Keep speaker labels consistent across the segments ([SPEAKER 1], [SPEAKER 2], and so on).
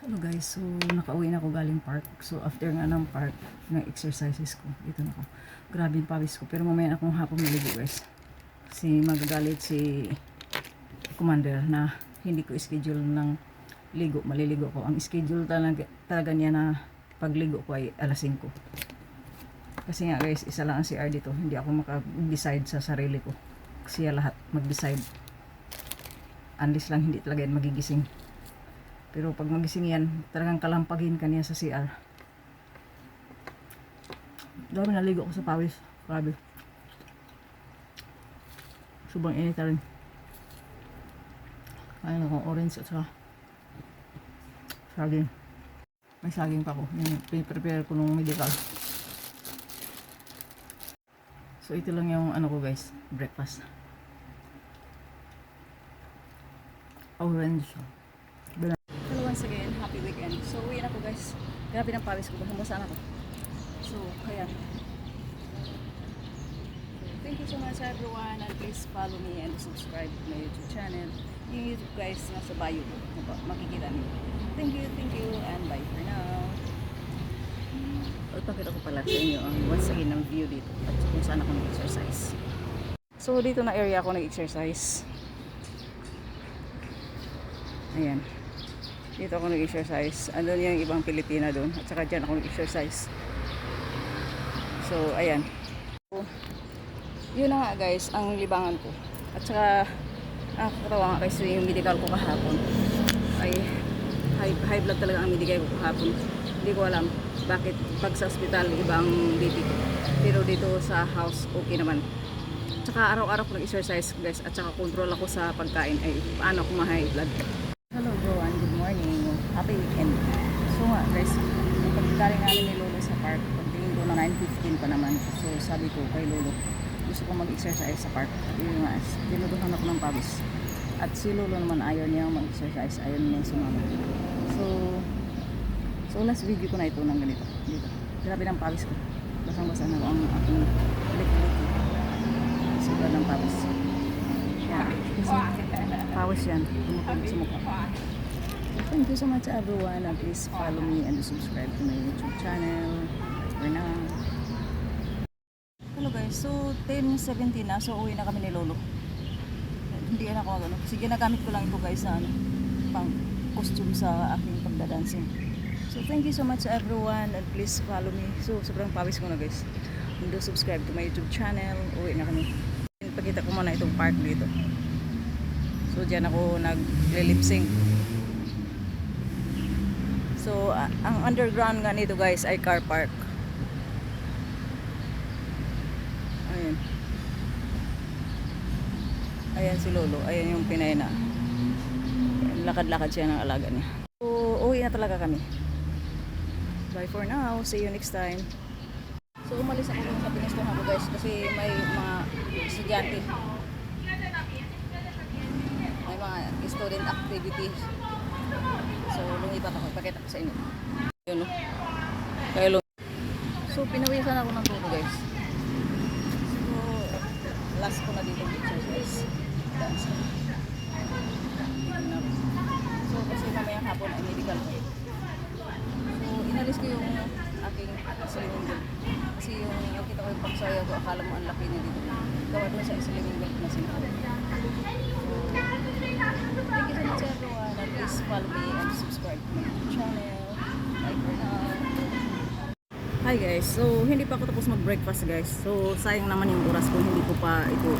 [SPEAKER 1] Hello guys, so nakauwi na ako galing park. So after nga ng park, ng exercises ko, dito na ako. Grabe yung pawis ko, pero mamaya na akong hapon maligo guys. Kasi magagalit si commander na hindi ko schedule ng ligo, maliligo ko. Ang schedule talaga niya na pagligo ko ay alas 5. Kasi nga guys, isa lang ang CR dito, hindi ako makag-decide sa sarili ko. Kasi lahat mag-decide. Unless lang hindi talaga yan magigising. Pero pag magising yan, talagang kalampagin ka niya sa CR. Dami naligo ko sa pawis. Grabe. Sobrang init na rin. Kain ako orange at saka saging. May saging pa ko. Yung prepare ko nung medical. So ito lang yung ano ko guys, breakfast. Orange. Hello once again, happy weekend. So uwi na ko guys. Grabe ng pawis ko, basa na ako. So, ayan. Thank you so much everyone, and please follow me and subscribe to my YouTube channel. Yung YouTube guys, nasa bio ko. Makikita niyo. Thank you, and bye for now. Ipakita ko pala sa inyo ang once again ng view dito at kung saan ako nag-exercise. So, dito na area ako nag-exercise. Ayan. Dito ako nag-exercise. Andun yung ibang Pilipina doon. At saka dyan ako nag-exercise. So, ayan. So, yun na nga guys, ang libangan ko. At saka, nakakatawa nga kasi yung medical ko kahapon. Ay, high blood talaga ang medical ko kahapon. Hindi ko alam bakit pag sa hospital ibang BP ko. Pero dito sa house, okay naman. At saka araw-araw ko nag-exercise guys. At saka control ako sa pagkain. Ay, paano ako ma-high blood. Hello everyone, good morning. Happy weekend. So nga guys, pagkagaling namin ni Lolo sa park, pagtingin ko na 9:15 pa naman. So sabi ko kay Lolo, gusto ko mag-exercise sa park. At yun nga, dinuduhan ako ng pawis. At si Lolo naman ayaw niya mag-exercise, ayaw niya sumama. So last video ko na ito ng ganito. Dito. Grabe ng pawis ko. Basang-basa na ang aking lik-lik. Sobra ng pawis. Yeah. Pawis yan, tumutulog sa mukha. Thank you so much everyone, and please follow me and subscribe to my YouTube channel. For now. Hello guys, so 10:17 na, so uwi na kami ni Lolo. Hindi na ako gano'n, kasi ginagamit ko lang ito guys na pang costume sa aking pagdadancing. So thank you so much everyone, and please follow me. So sobrang pawis ko na guys. And do subscribe to my YouTube channel. Uwi na kami. Pagkita ko muna itong park dito. So dyan ako nag-lip sync. So ang underground nga nito guys ay car park. Ayan. Ayan si Lolo. Ayan yung Pinay na. Lakad-lakad siya ng alaga niya. So uwi na talaga kami. Bye for now. See you next time. So umalis ako sa pinistuhan ko guys kasi may mga estudyante. May mga student activities. So, lumipat ako. Ipakita ko sa inyo. Yun, no? Kaya so, pinawisan ako ng tuto, guys. So, last ko na dito exercise. Dance. So, kasi mamayang hapon ay medical ko. So, inalis ko yung aking slimming belt. Kasi yung nakita ko yung pagsaya ko, akala mo ang laki niya dito. Gawa doon sa slimming belt na sinto. Thank you so much everyone, and please follow me and subscribe to my channel. Bye for now. Hi guys, so hindi pa ako tapos mag-breakfast guys. So sayang naman yung oras ko, hindi ko pa ito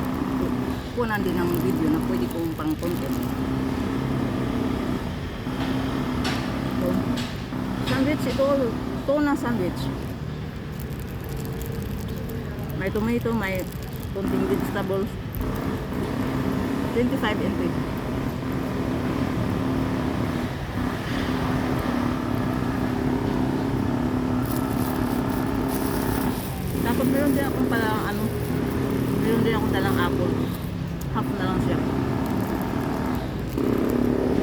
[SPEAKER 1] kunan din ng video na pwede kong pang content. So, sandwich ito, tuna sandwich. May tomato, may konting vegetables. 25 NT. Tapos meron din akong palang meron din akong dalang apple. Half na lang siya.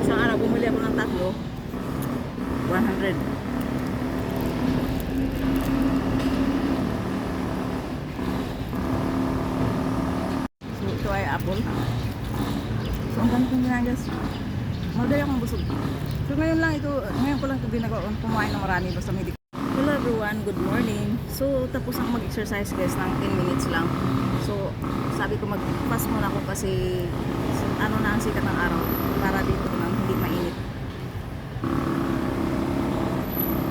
[SPEAKER 1] Isang araw bumili ako ng tatlo. 100. So ito ay apple. So ang ganito nga guys. Madali akong busog. So ngayon ko lang ginagawa ko, kumain ng marami basta may Hello everyone, good morning. So, tapos ang mag-exercise guys ng 10 minutes lang. So, sabi ko mag-fast muna ako kasi ano na ang sikat ng araw para dito nang hindi mainit.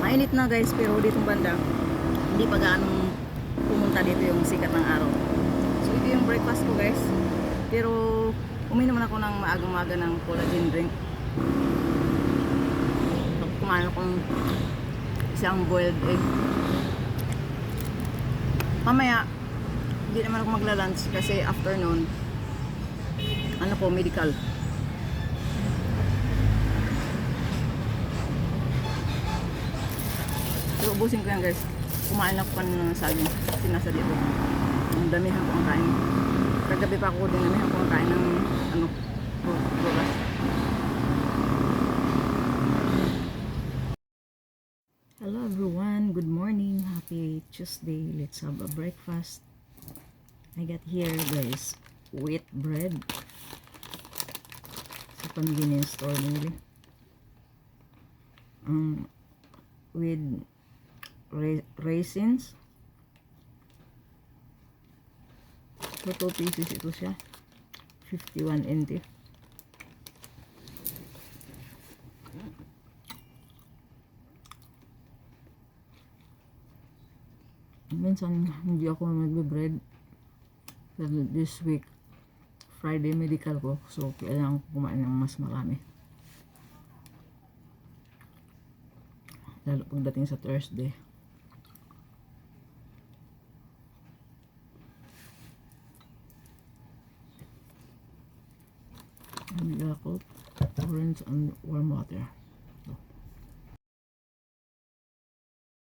[SPEAKER 1] Mainit na guys, pero ditong banda hindi pa gaanong pumunta dito yung sikat ng araw. So, ito yung breakfast ko guys. Pero, uminom ako ng maagang-maga ng collagen drink. Kumain akong isang boiled egg. Mamaya, hindi naman ako magla-lunch kasi afternoon, ano po, medical. So, ubusin ko yan guys. Kumain lang ko ng saging. Sinasa dito. Ang damihan ko ang kain. Kagabi pa ako din damihan ko ang kain ng ano, bukas. Hello everyone, good morning, happy Tuesday. Let's have a breakfast. I got here guys, wheat bread sa convenience store nila. With raisins. So 2 pieces ito siya, 51 NT. Minsan hindi ako magbe-bread this week Friday medical ko, so kailangan ko kumain ng mas marami lalo pagdating sa Thursday. Milk, orange and warm water.